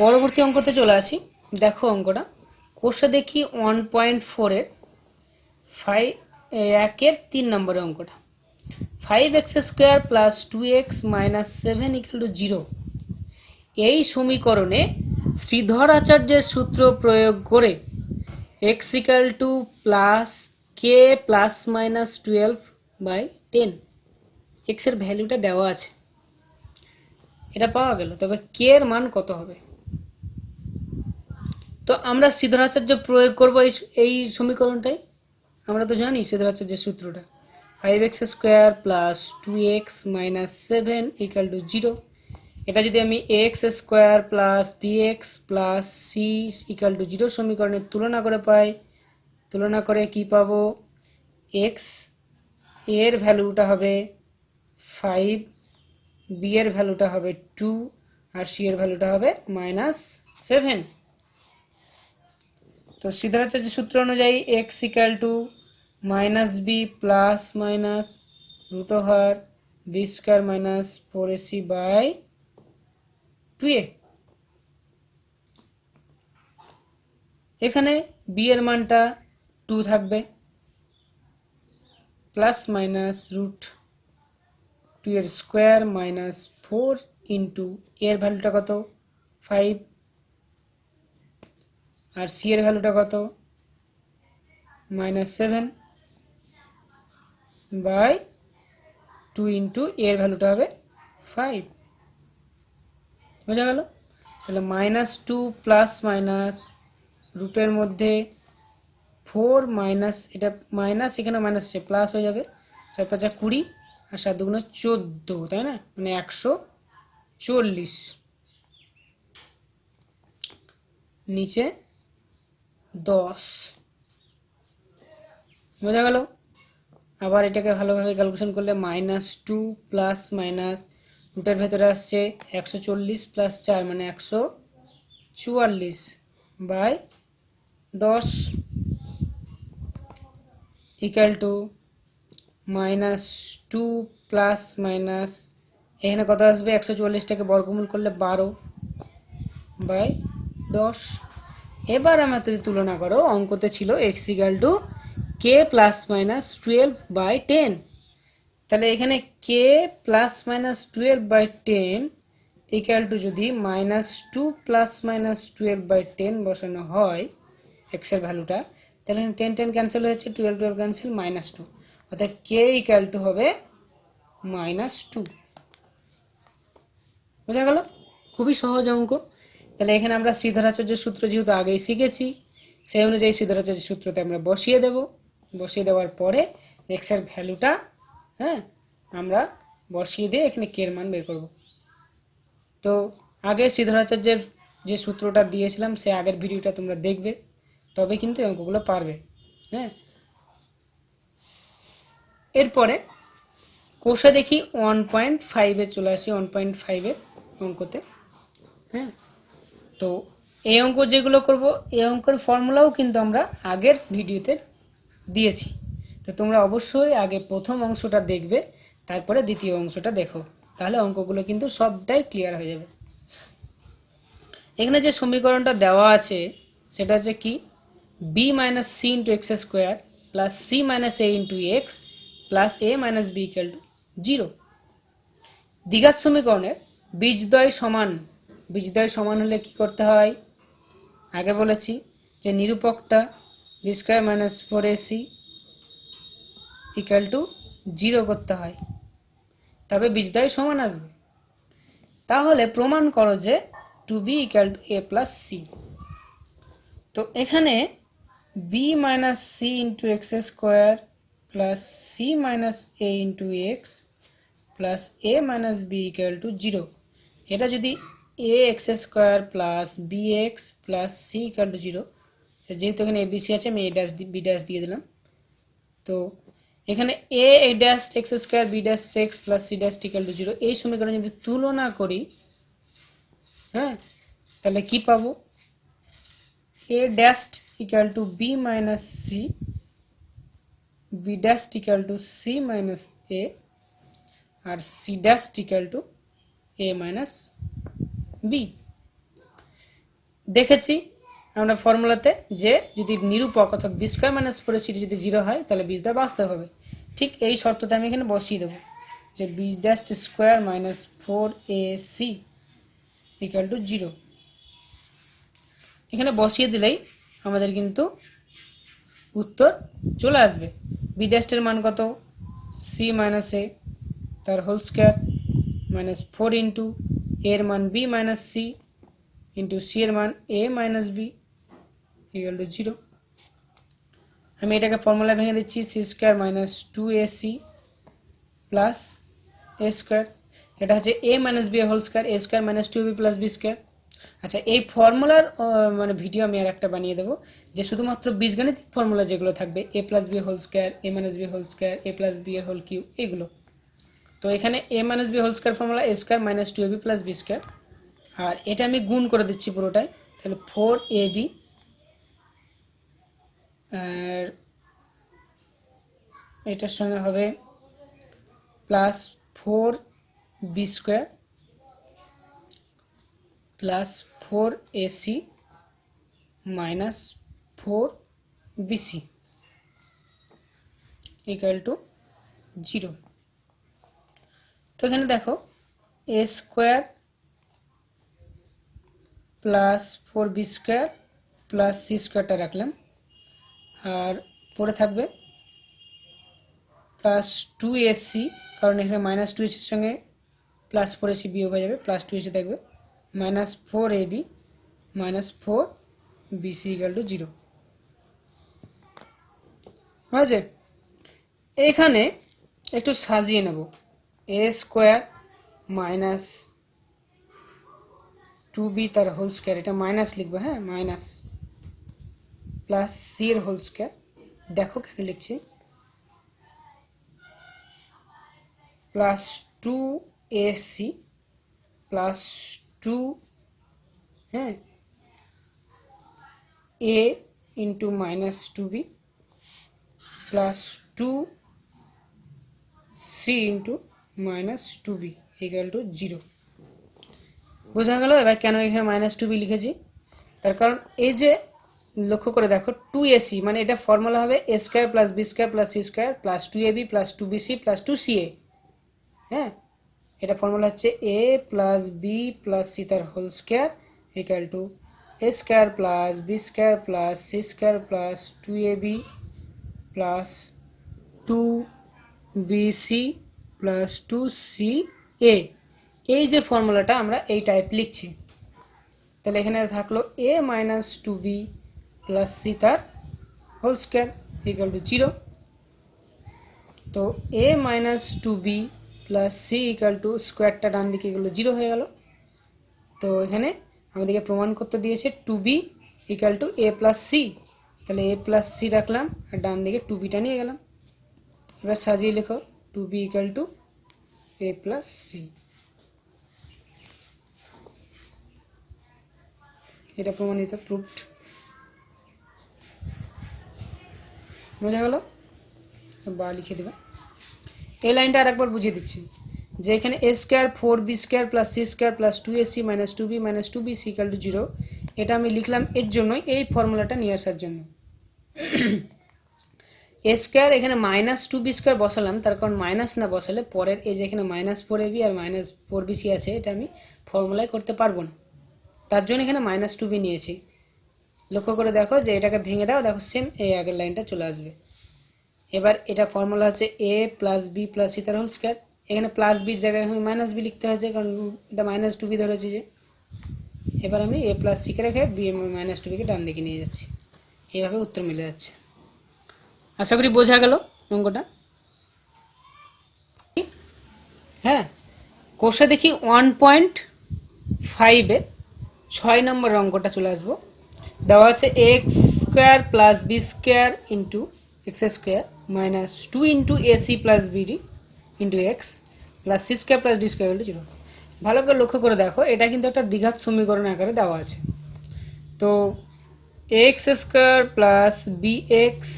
পরবর্তী অঙ্কতে চলে আসি। দেখো অঙ্কটা কোষে দেখি 1.4 এর 1 এর 3 নম্বরের অঙ্কটা। 5x² plus 2x minus 7 equal to 0 এই সমীকরণে শ্রীধর আচার্যের সূত্র প্রয়োগ করে x equal two plus k plus minus 12/10 x এর ভ্যালুটা দেওয়া আছে, এটা পাওয়া গেল। তবে কে এর মান কত হবে? তো আমরা শ্রীধরাচার্য প্রয়োগ করব এই সমীকরণটাই। আমরা তো জানি শ্রীধরাচার্যের সূত্রটা 5x² plus 2x minus 7 equal to 0। এটা যদি আমি ax² plus bx plus c equal to 0 সমীকরণের তুলনা করে পাই, তুলনা করে কি পাবো? x এর ভ্যালুটা হবে 5, b এর ভ্যালুটা হবে 2 আর c এর ভ্যালুটা হবে -7। তো শ্রীধরাচার্যের সূত্র অনুযায়ী x equal to minus b plus minus √ b² minus 4ac/2a। এখানে বি এর মানটা 2 থাকবে, প্লাস মাইনাস √2 এর স্কোয়ার মাইনাস 4 ইন্টু এর ভ্যালুটা কত 5 আর সি এর ভ্যালুটা কত -7/2 ইন্টু এর ভ্যালুটা হবে 5। বোঝা গেল? তাহলে -2 প্লাস মাইনাস রুটের মধ্যে 4 মাইনাস, এটা মাইনাস এখানে মাইনাস আছে, প্লাস হয়ে যাবে 4 × 5 = 20 আর 7 × 2 = 14, তাই না? মানে 140, নিচে 10। বোঝা গেল? আবার এটাকে ভালোভাবে ক্যালকুলেশন করলে -2 প্লাস মাইনাস রুটের ভেতরে আসছে 140 প্লাস 4 মানে 144/10 ইকুয়াল টু -2 প্লাস মাইনাস এখানে কত আসবে? 144টাকে বর্গমূল করলে 12/10। এবার আমাদের তুলনা করো, অঙ্কতে ছিল x equal two k plus minus 12/10। তাহলে এখানে k plus minus 12/10 equal to যদি -2 প্লাস মাইনাস 12/10 বসানো হয় এক্স এর ভ্যালুটা, তাহলে এখানে 10 10 ক্যান্সেল হয়েছে, 12 12 ক্যান্সেল, -2, অর্থাৎ কে ইকুয়াল টু হবে -2। বোঝা গেল? খুবই সহজ অঙ্ক। তাহলে এখানে আমরা শ্রীধরাচার্যের সূত্র যেহেতু আগেই শিখেছি, সেই অনুযায়ী শ্রীধরাচার্যের সূত্রতে আমরা বসিয়ে দেব। বসিয়ে দেওয়ার পরে এক্স এর ভ্যালুটা আমরা বসিয়ে দিয়ে এখানে কে এর মান বের করব। তো আগে শ্রীধরাচার্যের যে সূত্রটা দিয়েছিলাম সে আগের ভিডিওটা তোমরা দেখবে, তবে কিন্তু অঙ্কগুলো পারবে। এরপরে কোষে দেখি 1.5-এ চলে আসি, 1.5-এর অঙ্কতে। তো এই অঙ্ক যেগুলো করব, এই অঙ্কের ফর্মুলাও কিন্তু আমরা আগের ভিডিওতে দিয়েছি। তো তোমরা অবশ্যই আগে প্রথম অংশটা দেখবে, তারপরে দ্বিতীয় অংশটা দেখো, তাহলে অঙ্কগুলো কিন্তু সবটাই ক্লিয়ার হয়ে যাবে। এখানে যে সমীকরণটা দেওয়া আছে সেটা হচ্ছে কি, b minus C into x square plus C minus A into x plus A minus B equal to 0। দ্বিঘাত সমীকরণের বীজদ্বয় সমান, বীজদ্বয় সমান হলে কি করতে হয়? আগে বলেছি যে নিরূপকটা b² minus 4ac equal to 0 করতে হয়, তবে বীজদ্বয় সমান আসবে। তাহলে প্রমাণ করো যে 2b equal to a plus C. তো এখানে b minus C into x square plus C minus A into x plus A minus B equal to 0, এটা যদি A X square plus B x plus C equal to 0, যেহেতু এখানে এ B C আছে আমি a dash B dash দিয়ে দিলাম। তো এখানে A dash X square B dash X plus C dash equal to 0 এই সমীকরণ যদি তুলনা করি, তাহলে কি পাবো? a dash equal to b minus c, b dash equal to c minus a আর C dash equal to a minus b. দেখেছি আমরা ফর্মুলাতে যে যদি নিরূপক অর্থাৎ বি স্কোয়ার মাইনাস 4ac যদি 0 হয় তাহলে বীজ দ্বারা বাস্তব হবে। ঠিক এই শর্তটা আমি এখানে বসিয়ে দেবো যে b dash square minus 4ac equal to 0। এখানে বসিয়ে দিলেই আমাদের কিন্তু উত্তর চলে আসবে। বি ড্যাশের মান কত, সি মাইনাস এ তার হোল স্কোয়ার মাইনাস 4 ইন্টু এর মান B minus C into C এর মান A minus B equal to 0। আমি এটাকে ফর্মুলা ভেঙে দিচ্ছি, C square minus 2ac plus A square, এটা হচ্ছে A minus B whole square, A square minus 2b plus B square. আচ্ছা, এই ফর্মুলার মানে ভিডিও আমি আর একটা বানিয়ে দেবো যে শুধুমাত্র বীজগণিতিক ফর্মুলা যেগুলো থাকবে A plus B whole square, A minus B whole square, A plus B এর হোল কিউব, এগুলো। তো এখানে A minus B whole square formula A square minus 2ab plus B square, আর এটা আমি গুণ করে দিচ্ছি পুরোটাই, তাহলে 4ab আর এটার সঙ্গে হবে plus 4b square plus 4ac minus 4bc equal to 0। তো এখানে দেখো A square plus 4b square plus C স্কোয়ারটা রাখলাম, আর পরে থাকবে প্লাস 2ac, কারণ এখানে মাইনাস 2ac সঙ্গে প্লাস 4ac বিয়োগ হয়ে যাবে, প্লাস 2ac থাকবে, minus 4ab minus 4bc equal to 0 হয়েছে। এখানে একটু সাজিয়ে নেব, এ স্কোয়ার মাইনাস 2b তার হোল স্কোয়ার, এটা মাইনাস লিখবো, হ্যাঁ মাইনাস, প্লাস সি এর হোল স্কোয়ার, দেখো কেন লিখছি, প্লাস 2ac প্লাস 2 হ্যাঁ a into minus 2b plus 2c into minus 2b equal to 0। বোঝা গেল এবার কেন এখানে মাইনাস 2b লিখেছি? তার কারণ এই যে লক্ষ্য করে দেখো 2ac মানে এটা ফর্মুলা হবে A square plus B square plus C square plus 2ab plus 2bc plus 2ca। হ্যাঁ, এটা ফর্মুলা হচ্ছে A plus B plus C তার whole square equal to A square plus B square plus C square plus 2ab plus 2bc plus 2ca। এই যে ফর্মুলাটা আমরা এই type লিখছি, তাহলে এখানে থাকলো A minus 2b plus C তার হোল স্কোয়ার ইকুয়াল টু 0। তো A minus 2b plus C equal to স্কোয়ারটা ডান দিকে এগুলো 0 হয়ে গেল। তো এখানে আমাদেরকে প্রমাণ করতে দিয়েছে 2b equal to a plus c, তাহলে এ প্লাস সি রাখলাম আর ডান দিকে 2bটা নিয়ে গেলাম। এবার সাজিয়ে লেখো 2b equal to a plus c, এটা প্রমাণিত, প্রুভড। বোঝা গেল? বা লিখে দেবে। এই লাইনটা আরেকবার বুঝিয়ে দিচ্ছি যে এখানে A square 4b square plus C square plus 2ac minus 2b minus 2bc equal to 0, এটা আমি লিখলাম এর জন্যই, এই ফর্মুলাটা নিয়ে আসার জন্য। এ স্কোয়ার এখানে মাইনাস 2b স্কোয়ার বসালাম, তার কারণ মাইনাস না বসালে পরের এই যে এখানে মাইনাস 4ab আর মাইনাস 4bc আছে, এটা আমি ফর্মুলায় করতে পারবো না, তার জন্য এখানে মাইনাস 2b নিয়েছি। লক্ষ্য করে দেখো যে এটাকে ভেঙে দাও, দেখো সেম এই আগের লাইনটা চলে আসবে। এবার এটা ফর্মুলা হচ্ছে A plus B plus C তার হোল স্কোয়ার, এখানে প্লাস বির জায়গায় আমি মাইনাস বি লিখতে হয়েছে কারণ এটা মাইনাস 2b ধরেছি যে। এবার আমি এ প্লাস সিকে রেখে বি মাইনাস 2bকে ডান দিকে নিয়ে যাচ্ছি, এইভাবে উত্তর মিলে যাচ্ছে। আশা করি বোঝা গেল অঙ্কটা। হ্যাঁ, কোষে দেখি 1.5-এ 6 নম্বর অঙ্কটা চলে আসবো। দেওয়া আছে x square plus B square into x square minus 2 into AC plus BD into x plus C square plus D square into 0। ভালো করে লক্ষ্য করে দেখো, এটা কিন্তু একটা দ্বিঘাত সমীকরণ আকারে দেওয়া আছে। তো x square plus B X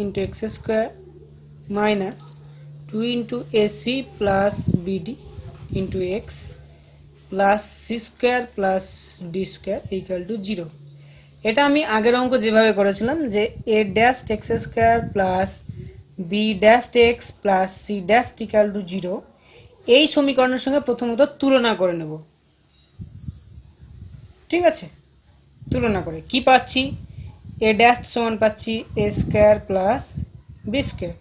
into x square minus 2 into AC plus BD into x plus C square plus D square equal to 0। এটা আমি আগের অঙ্ক যেভাবে করেছিলাম যে A dash X square plus B dash X plus C dash equal to 0 এই সমীকরণের সঙ্গে প্রথমত তুলনা করে নেব। ঠিক আছে, তুলনা করে কি পাচ্ছি, এ ড্যাশ সমান পাচ্ছি A square plus B square,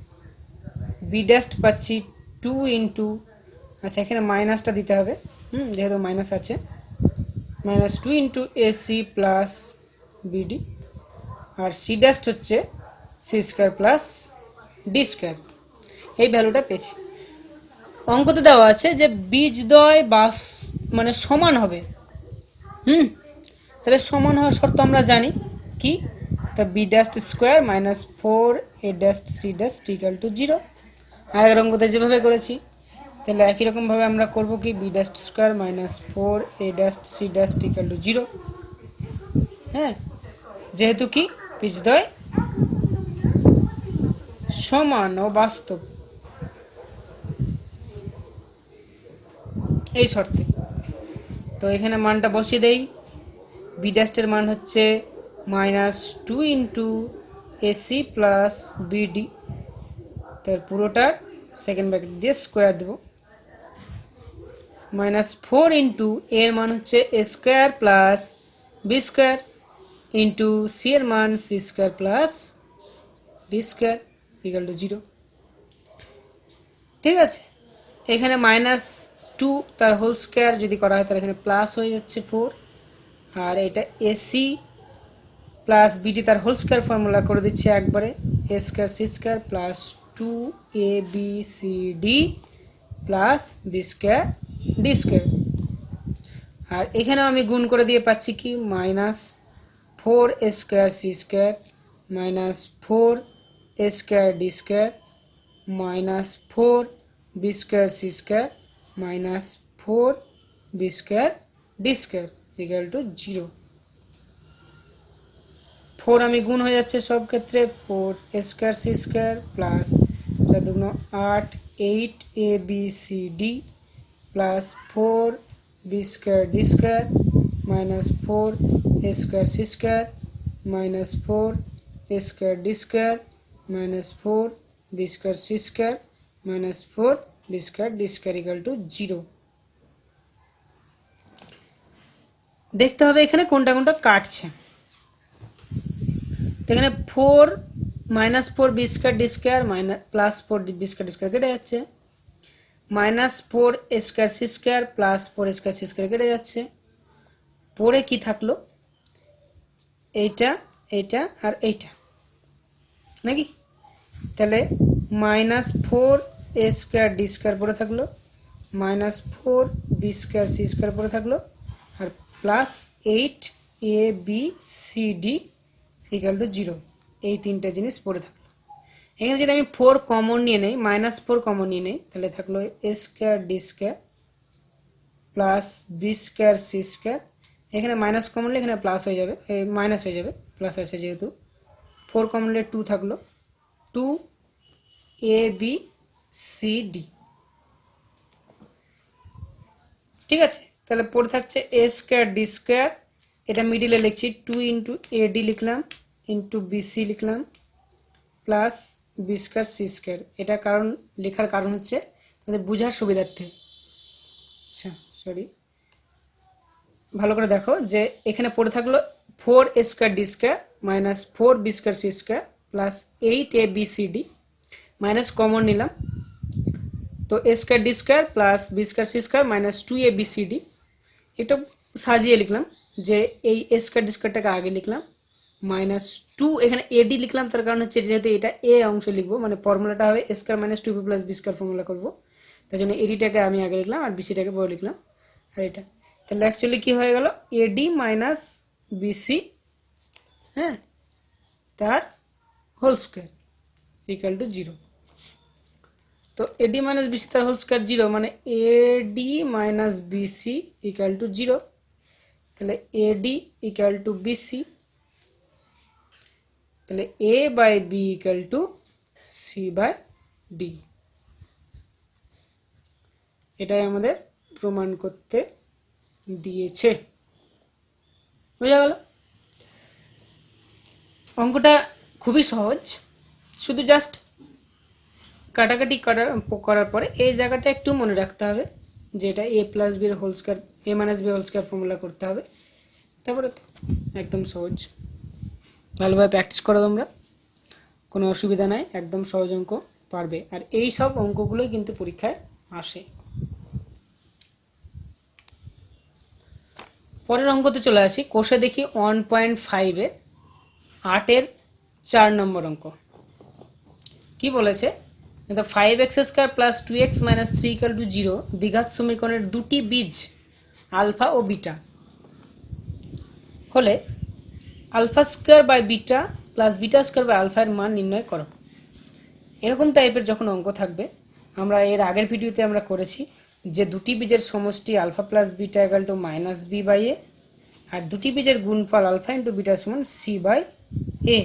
B dash পাচ্ছি 2 ইন্টু, আচ্ছা এখানে মাইনাসটা দিতে হবে, যেহেতু মাইনাস আছে, minus 2 into A C plus BD, আর সি ড্যাশ হচ্ছে C square plus D square. এই ভ্যালুটা পেয়েছি। অঙ্কতে দেওয়া আছে যে বীজদ্বয় বাস মানে সমান হবে। তাহলে সমান হওয়ার শর্ত আমরা জানি কি, তা b dash square minus 4 a dash c dash equal to 0। আগের অঙ্কতে যেভাবে করেছি তাহলে একই রকমভাবে আমরা করব কি, b dash square minus 4 a dash c dash equal to 0। হ্যাঁ, যেহেতু কি বীজদ্বয় সমান ও বাস্তব, এই শর্তে। তো এখানে মানটা বসিয়ে দেই, বি ড্যাশের মান হচ্ছে minus 2 into AC plus BD, তার পুরোটার সেকেন্ড ব্র্যাকেট দিয়ে স্কোয়ার দেবো, মাইনাস 4 ইন্টু এর মান হচ্ছে A square plus B square into C এর মান C square plus D square equal to 0। ঠিক আছে, এখানে মাইনাস 2 তার হোল স্কোয়ার যদি করা হয় তাহলে এখানে প্লাস হয়ে যাচ্ছে 4, আর এটা এসি প্লাস বিডি তার হোল স্কোয়ার ফর্মুলা করে দিচ্ছে একবারে, A square C square plus 2 A B C D plus B square D square. আর এখানেও আমি গুণ করে দিয়ে পাচ্ছি কি, minus 4 A square C square minus 4 A square D square minus 4 B square C square minus 4 B square D square equal to 0। 4 আমি গুণ হয়ে যাচ্ছে সব ক্ষেত্রে, 4 A square C square plus 4 দুগুণ 8 8 A B C D plus 4 B square D square minus 4 A square C square minus 4 A square D square minus 4 B square C square minus 4 B square D square equal to 0। দেখতে হবে এখানে কোনটা কোনটা কাটছে। তো এখানে 4 minus 4 B square D square minus plus 4 B square D square কেটে যাচ্ছে, minus 4 A square C square plus 4 square C square কেটে যাচ্ছে, পরে কি থাকলো, এইটা এইটা আর এইটা নাকি, তাহলে minus 4 A square D square পরে থাকলো, minus 4 B square C square পরে থাকলো, আর plus 8 A B C D equal to 0। এই তিনটা জিনিস পড়ে থাকলো। এখানে যদি আমি 4 কমন নিয়ে নেই, মাইনাস 4 কমন নিয়ে নেই, তাহলে থাকলো A square D square plus B square C square, এখানে মাইনাস কমন নিলে এখানে প্লাস হয়ে যাবে, মাইনাস হয়ে যাবে, প্লাস আছে যেহেতু, 4 কমন নিলে 2 থাকলো, 2 এ বি সি ডি। ঠিক আছে, তাহলে পড়ে থাকছে এ স্কোয়ার ডি স্কোয়ার, এটা মিডিলে লিখছি 2 ইন্টু এ ডি লিখলাম ইন্টু বিসি লিখলাম plus B square C square. এটা কারণ লেখার কারণ হচ্ছে তাদের বোঝার সুবিধার্থে। আচ্ছা সরি, ভালো করে দেখো যে এখানে পড়ে থাকলো 4 A square D square minus 4 B square C square plus 8 A B C D, minus common নিলাম, তো A square D square plus B square C square minus 2 A B C D. এটা সাজিয়ে লিখলাম যে এই এ স্কোয়ার ডি স্কোয়ারটাকে আগে লিখলাম, minus 2 এখানে এডি লিখলাম, তার কারণ হচ্ছে যেহেতু এটা এ অংশ লিখবো, মানে ফর্মুলাটা হবে এ স্কোয়ার মাইনাস 2বি প্লাস বি স্কোয়ার ফর্মুলা করবো, তাই জন্য এডিটাকে আমি আগে লিখলাম আর বিসিটাকে পরে লিখলাম। আর এটা তাহলে অ্যাকচুয়ালি কি হয়ে গেল, এডি মাইনাস বিসি, হ্যাঁ, তার হোল স্কোয়ার ইকুয়াল টু 0। তো এডি মাইনাস বিসি তার হোল স্কোয়ার 0, মানে AD minus BC equal to 0। তাহলে এডি ইকুয়াল টু বিসি, তাহলে A by B equal to C by D. এটাই আমাদের প্রমাণ করতে দিয়েছে। বোঝা গেল? অঙ্কটা খুবই সহজ, শুধু জাস্ট কাটাকাটি করার পরে এই জায়গাটা একটু মনে রাখতে হবে যে এটা এ প্লাস বির whole square, A minus B whole square formula করতে হবে। তারপরে তো একদম সহজ, ভালোভাবে প্র্যাকটিস করো তোমরা, কোনো অসুবিধা নাই, একদম সহজ অঙ্ক পারবে। আর এই সব অঙ্কগুলোই কিন্তু পরীক্ষায় আসে। পরের অঙ্কতে চলে আসি, কোষে দেখি 1.5-এর 8-এর 4 নম্বর অঙ্ক। কি বলেছে? the 5x square plus 2x minus 3 equal to 0 দ্বিঘাত সমীকরণের দুটি বীজ আলফা ও বিটা হলে alpha square by beta plus beta square by alpha এর মান নির্ণয় করো। এরকম টাইপের যখন অঙ্ক থাকবে, আমরা এর আগের ভিডিওতে আমরা করেছি যে দুটি বীজের সমষ্টি alpha plus beta equal to minus B by এ, আর দুটি বীজের গুণফল আলফা ইন্টু বিটা সমান সি বাই এ।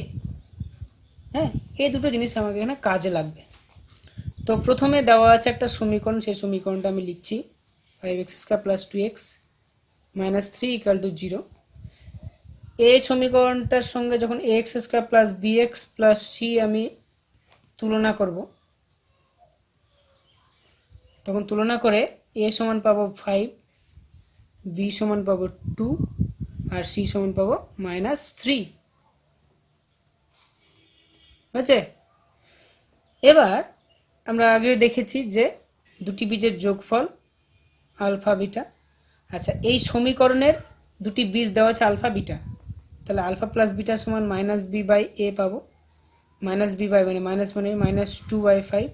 হ্যাঁ, এই দুটো জিনিস আমাকে এখানে কাজে লাগবে। তো প্রথমে দেওয়া আছে একটা সমীকরণ, সেই সমীকরণটা আমি লিখছি 5x square plus 2x minus 3 equal to 0। এই সমীকরণটার সঙ্গে যখন ax square plus bx plus c আমি তুলনা করব, তখন তুলনা করে a সমান পাবো 5, b সমান পাবো 2 আর c সমান পাবো মাইনাস 3। হয়েছে? এবার আমরা আগে দেখেছি যে দুটি বীজের যোগফল আলফা বিটা। আচ্ছা, এই সমীকরণের দুটি বীজ দেওয়া আছে আলফা বিটা, তাহলে আলফা প্লাস বিটা সমান মাইনাস বি বাই এ পাবো। মাইনাস বি বাই মানে মাইনাস 2/5,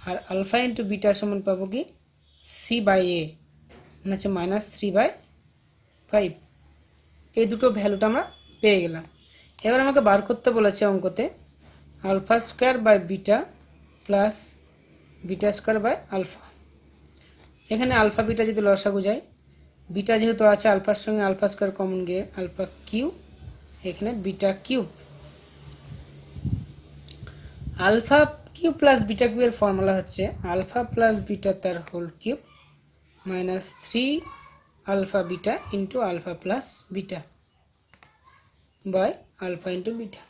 আর আলফা ইন্টু বিটা সমান পাবো কি সি বাই এ, মানে হচ্ছে মাইনাস 3/5। এই দুটো ভ্যালুটা আমরা পেয়ে গেলাম। এবার আমাকে বার করতে বলেছে অঙ্কতে alpha square by beta plus beta square by alpha. এখানে আলফা বিটা যদি লসাগু যায়, বিটা যেহেতু আছে আলফার সঙ্গে আলফা স্কোয়ার কমন গিয়ে আলফা কিউব, এখানে beta cube. Alpha cube plus beta কিউবের ফর্মুলা হচ্ছে আলফা প্লাস বিটা তার whole cube minus 3 alpha beta into alpha plus beta by alpha into beta.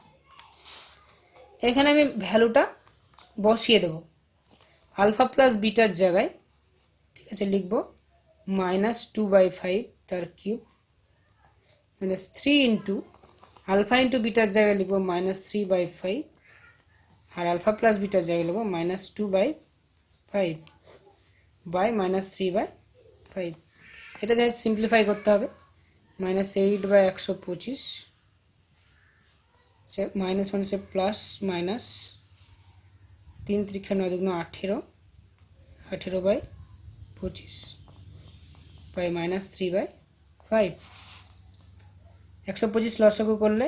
এখানে আমি ভ্যালুটা বসিয়ে দেব আলফা প্লাস বিটার জায়গায়, ঠিক আছে, লিখবো মাইনাস 2/5 তার cube minus 3 into alpha into বিটার জায়গায় লিখবো মাইনাস 3/5 আর আলফা প্লাস বিটার জায়গায় লিখবো মাইনাস 2/5 বাই মাইনাস 3/5। এটা যাই সিম্পলিফাই করতে হবে, মাইনাস 8/125 সে মাইনাস মানে সে প্লাস মাইনাস 3 × 9 = 18, 18/25 বাই মাইনাস 3/5। 125 লসাগু করলে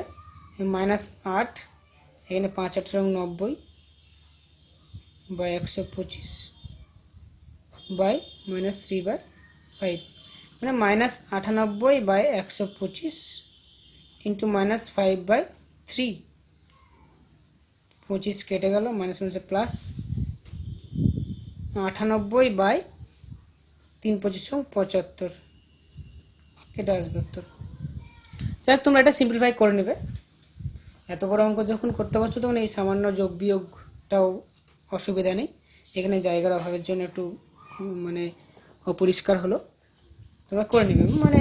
মাইনাস 8, এখানে 5 × 8 = 90 বাই 125 বাই মাইনাস 3/5, মানে মাইনাস 98 বাই 125 ইন্টু মাইনাস 5/3। 25 কেটে গেল, মাইনাস মাইনাসে প্লাস 98 বাই 3 × 25 = 75। এটা আসবে উত্তর। যাই, তোমরা এটা সিম্পলিফাই করে নেবে। এত বড় অঙ্ক যখন করতে পারছো তখন এই সামান্য যোগ বিয়োগটাও অসুবিধা নেই। এখানে জায়গার অভাবের জন্য একটু মানে অপরিষ্কার হলো, তোমরা করে নেবে। মানে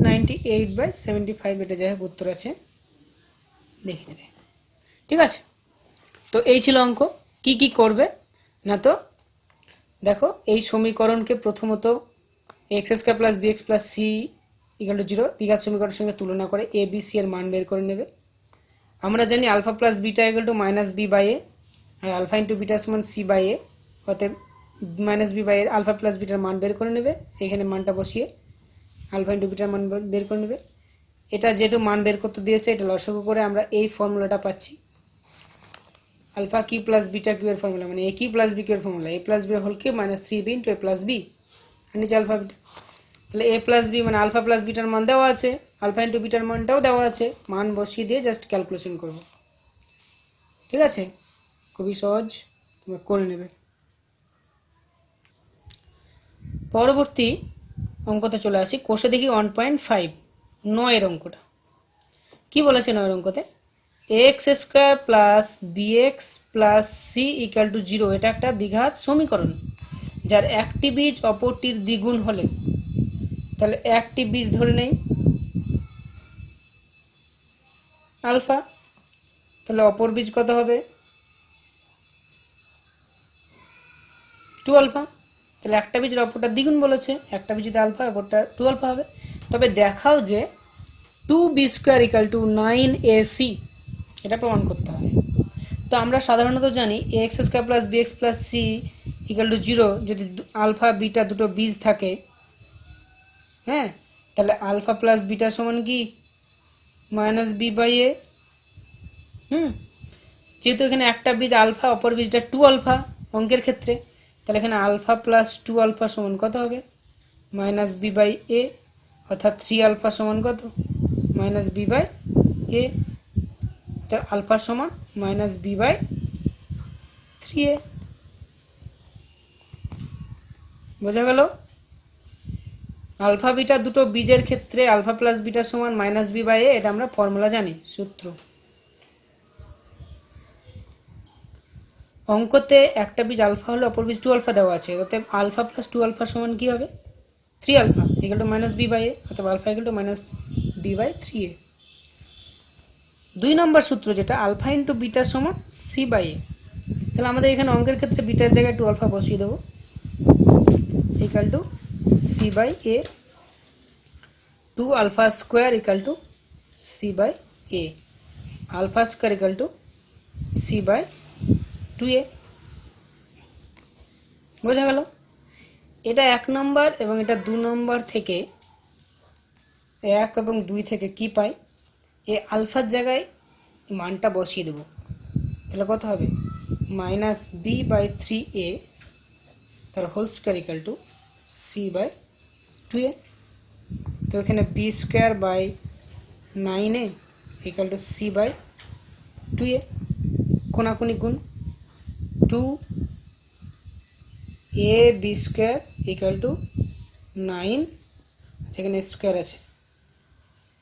98/75 এটা যাই হোক উত্তর আছে, দেখে নেবে। ঠিক আছে, তো এই ছিল অঙ্ক। কি কি করবে না, তো দেখো এই সমীকরণকে প্রথমত x square plus B x plus C equal to 0 দ্বিঘাত সমীকরণের সঙ্গে তুলনা করে এ বি সি এর মান বের করে নেবে। আমরা জানি alpha plus beta equal to minus B by এ, আর আলফা ইন্টু বিটা সমান সি বাই এ, অতএব মাইনাস বি বাই এর আলফা প্লাস বিটার মান বের করে নেবে। এখানে মানটা বসিয়ে আলফা ইন্টু বিটার মান বের করে নেবে। এটা যেহেতু মান বের করতে দিয়েছে, এটা লসাগু করে আমরা এই ফর্মুলাটা পাচ্ছি alpha cube plus beta cube এর ফর্মুলা, মানে A cube plus B cube এর formula A plus B whole cube minus 3b into A plus B, নিচে আলফা বিটা। তাহলে এ প্লাস বি মানে আলফা প্লাস বিটার মান দেওয়া আছে, আলফা ইন্টু বিটার মানটাও দেওয়া আছে, মান বসিয়ে দিয়ে জাস্ট ক্যালকুলেশন করব। ঠিক আছে, খুবই সহজ, তোমরা করে নেবে। পরবর্তী অঙ্কতে চলে আসি। কোষে দেখি 1.5 9 অঙ্কটা কি বলেছে? 9 অঙ্কতে X square plus bx plus C equal to 0, এটা একটা দ্বিঘাত সমীকরণ যার একটি বীজ অপরটির দ্বিগুণ হলে, তাহলে একটি বীজ ধরে নেই আলফা, তাহলে অপর বীজ কত হবে? 2 আলফা। তাহলে একটা বীজের অপরটা দ্বিগুণ বলেছে, একটা বীজ যদি আলফা অপরটা 2 আলফা হবে। তবে দেখাও যে 2b square equal two 9ac, এটা প্রমাণ করতে হবে। তো আমরা সাধারণত জানি x square plus bx plus C equal to 0 যদি আলফা বিটা দুটো বীজ থাকে, হ্যাঁ, তাহলে আলফা প্লাস বিটা সমান কি মাইনাস বি বাই এ। যেহেতু এখানে একটা বীজ আলফা অপর বীজটা 2 আলফা অঙ্কের ক্ষেত্রে, তাহলে এখানে আলফা প্লাস 2 আলফা সমান কত হবে? মাইনাস বি বাই এ, অর্থাৎ 3 আলফা সমান কত? মাইনাস বি বাই এ। তো আলফা সমান মাইনাস বি বাই 3a। বোঝা গেল? আলফা বিটা দুটো বীজের ক্ষেত্রে আলফা প্লাস বিটা সমান মাইনাস বি বাই এ, এটা আমরা ফর্মুলা জানি, সূত্র। অঙ্কতে একটা বীজ আলফা হলে অপর বীজ 2 আলফা দেওয়া আছে, অতএব আলফা প্লাস 2 আলফা সমান কি হবে? 3 alpha equal to minus B by এ, অতএব alpha equal to minus B by 3a। 2 number সূত্র যেটা আলফা ইন্টু বিটা সমান সি বাই এ, তাহলে আমাদের এখানে অঙ্কের ক্ষেত্রে বিটার জায়গায় 2 আলফা বসিয়ে দেবো, equal to C by a. 2 alpha square equal to C by a, alpha square equal to C by 2a। বোঝা গেল? এটা 1 নম্বর এবং এটা 2 নম্বর থেকে, 1 এবং 2 থেকে কি পাই? এ আলফার জায়গায় মানটা বসিয়ে দেব, তাহলে কত হবে? মাইনাস বি বাই 3a তার whole square equal to C by 2a। তো এখানে b square by 9a equal to C by 2a, কোনাকুনি গুণ 2ab স্কোয়ার ইকুয়াল টু 9, সেখানে স্কোয়ার আছে,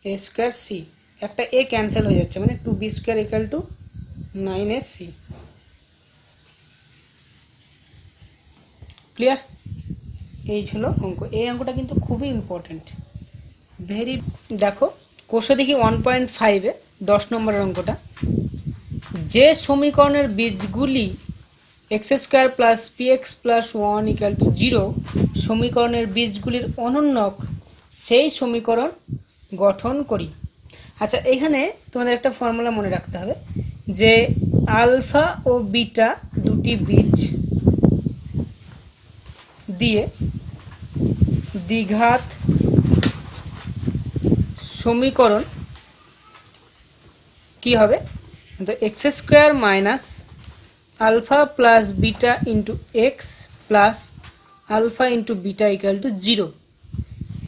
এ স্কোয়ার সি, একটা এ ক্যান্সেল হয়ে যাচ্ছে, মানে 2b square equal two 9ac। Clear? এই ছিল অঙ্ক। এই অঙ্কটা কিন্তু খুবই ইম্পর্টেন্ট, ভেরি। দেখো কোষে দেখি 1.5-এ 10 নম্বরের অঙ্কটা, যে সমীকরণের বীজগুলি x square plus P x plus 1 equal to 0 সমীকরণের বীজগুলির অনন্যক, সেই সমীকরণ গঠন করি। আচ্ছা, এখানে তোমাদের একটা ফর্মুলা মনে রাখতে হবে যে আলফা ও বিটা দুটি বীজ দিয়ে দ্বিঘাত সমীকরণ কি হবে? তো x square minus alpha plus beta into x plus alpha into beta equal to 0,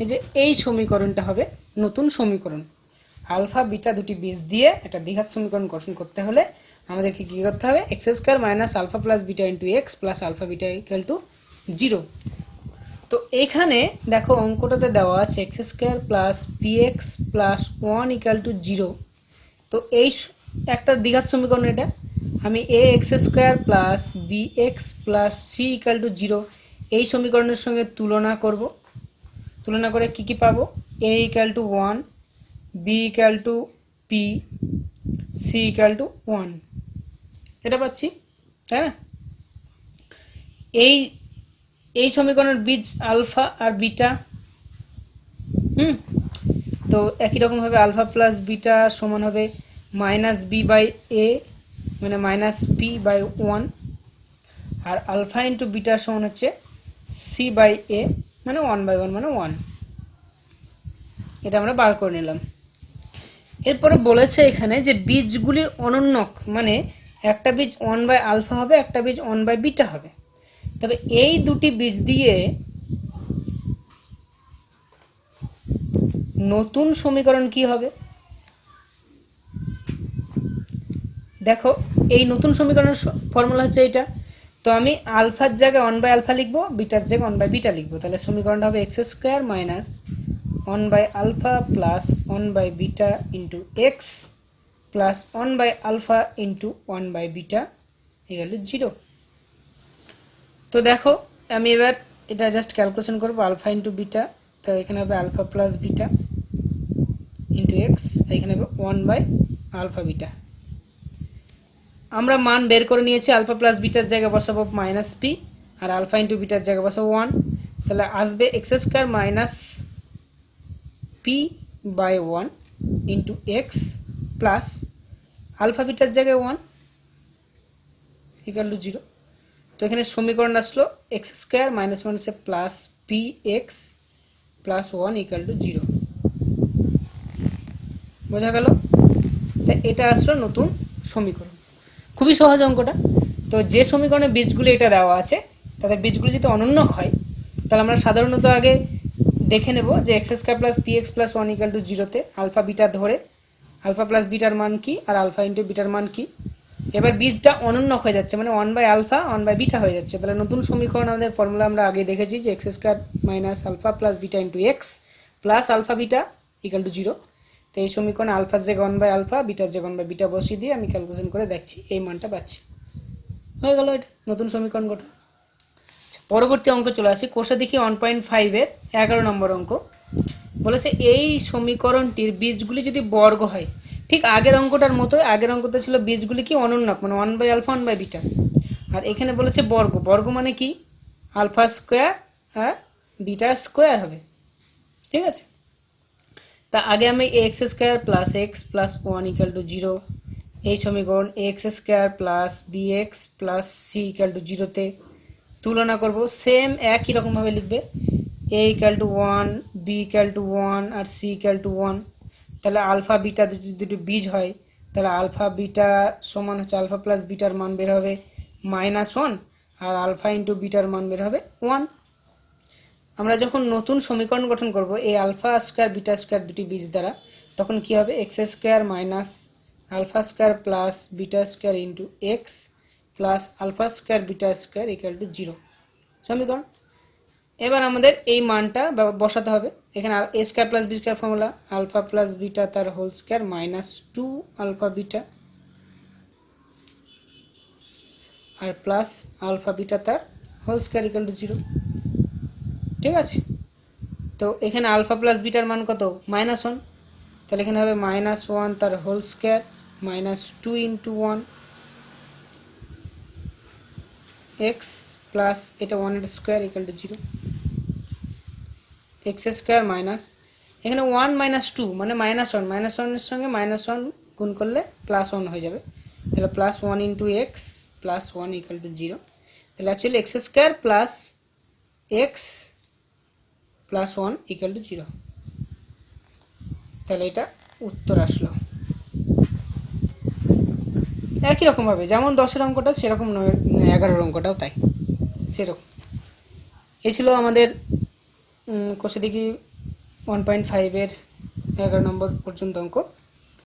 এই যে এই সমীকরণটা হবে নতুন সমীকরণ। আলফা বিটা দুটি বীজ দিয়ে একটা দ্বিঘাত সমীকরণ গঠন করতে হলে আমাদেরকে কী করতে হবে? X square minus alpha plus beta into x plus alpha beta equal to 0। তো এখানে দেখো অঙ্কটাতে দেওয়া আছে x square plus P x plus 1 equal to 0। তো এই একটা দ্বিঘাত সমীকরণ, এটা আমি A X square plus B x plus C equal to 0 এই সমীকরণের সঙ্গে তুলনা করব। তুলনা করে কি কি পাবো? A equal to 1, B equal to P, C equal to 1, এটা পাচ্ছি, তাই না? এই সমীকরণের বীজ আলফা আর বিটা, তো একই রকমভাবে আলফা প্লাস বিটা সমান হবে মাইনাস বি বাই এ, মানে মাইনাস পি বাই 1, আর আলফা ইন্টু বিটা সমান হচ্ছে সি বাই এ, মানে 1/1 মানে 1। এটা আমরা বার করে নিলাম। এরপরে বলেছে এখানে যে বীজগুলির অনন্যক, মানে একটা বীজ 1/আলফা হবে, একটা বীজ 1/বিটা হবে। তবে এই দুটি বীজ দিয়ে নতুন সমীকরণ কি হবে? দেখো এই নতুন সমীকরণের ফর্মুলা হচ্ছে এইটা, তো আমি আলফার জায়গায় 1/α লিখবো, বিটার জায়গায় 1/β লিখবো। তাহলে সমীকরণটা হবে X square minus 1/α plus 1/β into x plus 1/α into 1/β equal to 0। তো দেখো আমি এবার এটা জাস্ট ক্যালকুলেশন করবো, আলফা ইন্টু বিটা। তো এখানে হবে alpha plus beta into X, এখানে হবে 1/α-β। আমরা মান বের করে নিয়েছি, আলফা প্লাস বিটার জায়গায় বসাবো মাইনাস পি, আর আলফা ইন্টু বিটার জায়গায় বসাবো 1। তাহলে আসবে x square minus p by 1 into x plus alpha বিটার জায়গায় 1 ইকুয়াল টু 0। তো এখানে সমীকরণ আসলো এক্স স্কোয়ার মাইনাস মাইনাসে plus P x plus 1 equal to 0। বোঝা গেল? তো এটা আসলো নতুন সমীকরণ। খুবই সহজ অঙ্কটা। তো যে সমীকরণে বীজগুলি এটা দেওয়া আছে তাদের বীজগুলি যদি অনন্যক হয় তাহলে আমরা সাধারণত আগে দেখে নেব যে x square plus P x plus 1 equal to 0তে আলফা বিটা ধরে আলফা প্লাস বিটার মান কি আর আলফা ইন্টু বিটার মান কি। এবার বীজটা অনন্যক হয়ে যাচ্ছে, মানে 1/α 1/β হয়ে যাচ্ছে। তাহলে নতুন সমীকরণ আমাদের ফর্মুলা আমরা আগে দেখেছি যে x square minus alpha plus beta into x plus alpha beta equal to 0। তো এই সমীকরণে আলফার জায়গায় 1/α বিটার জায়গায় 1/β বসিয়ে দিয়ে আমি ক্যালকুলেশন করে দেখছি, এই মানটা পাচ্ছি। হয়ে গেল এটা নতুন সমীকরণ গঠন। আচ্ছা, পরবর্তী অঙ্ক চলে আসি। কোষে দেখি 1.5-এর 11 নম্বর অঙ্ক বলেছে এই সমীকরণটির বীজগুলি যদি বর্গ হয়, ঠিক আগের অঙ্কটার মতো। আগের অঙ্কতে ছিল বীজগুলি কি অনন্যক, মানে 1/α 1/β। আর এখানে বলেছে বর্গ। বর্গ মানে কি আলফা স্কোয়ার আর বিটা স্কোয়ার হবে, ঠিক আছে। তা আগে আমি X square plus X plus 1 equal to 0 এই সমীকরণ X square plus B x plus C equal to 0তে তুলনা করব। সেম একই রকমভাবে লিখবে, A equal to 1 B equal to 1 আর সি ইকুয়াল টু 1। তাহলে আলফা বিটা দুটো বীজ হয়, তাহলে আলফা বিটা সমান হচ্ছে আলফা প্লাস বিটার মান বের হবে -1 আর আলফা ইন্টু বিটার মান বের হবে 1। আমরা যখন নতুন সমীকরণ গঠন করব এই আলফা স্কোয়ার বিটা স্কোয়ার দুটি বীজ দ্বারা, তখন কি হবে X square minus alpha square plus beta square into x plus alpha square beta square equal to 0 সমীকরণ। এবার আমাদের এই মানটা বসাতে হবে। এখানে A square plus B square formula, alpha plus beta তার whole square minus 2 alpha beta আর প্লাস আলফা বিটা তার হোল স্কোয়ার ইকুয়াল টু 0, ঠিক আছে। তো এখানে আলফা প্লাস বিটার মান কত -1, তাহলে এখানে হবে -1 তার whole square minus 2 into 1 x plus এটা 1 square equal to 0। X square minus এখানে 1 মাইনাস 2 মানে -1, -1 এর সঙ্গে -1 গুণ করলে +1 হয়ে যাবে। তাহলে +1 into x plus 1 equal to 0। তাহলে actually x square plus X plus 1 equal to 0। তাহলে এটা উত্তর আসলো। একই রকমভাবে যেমন 10-এর অঙ্কটা সেরকম 11-এর অঙ্কটাও তাই সেরকম। এই ছিল আমাদের কোষে দেখি 1.5-এর 11 নম্বর পর্যন্ত অঙ্ক।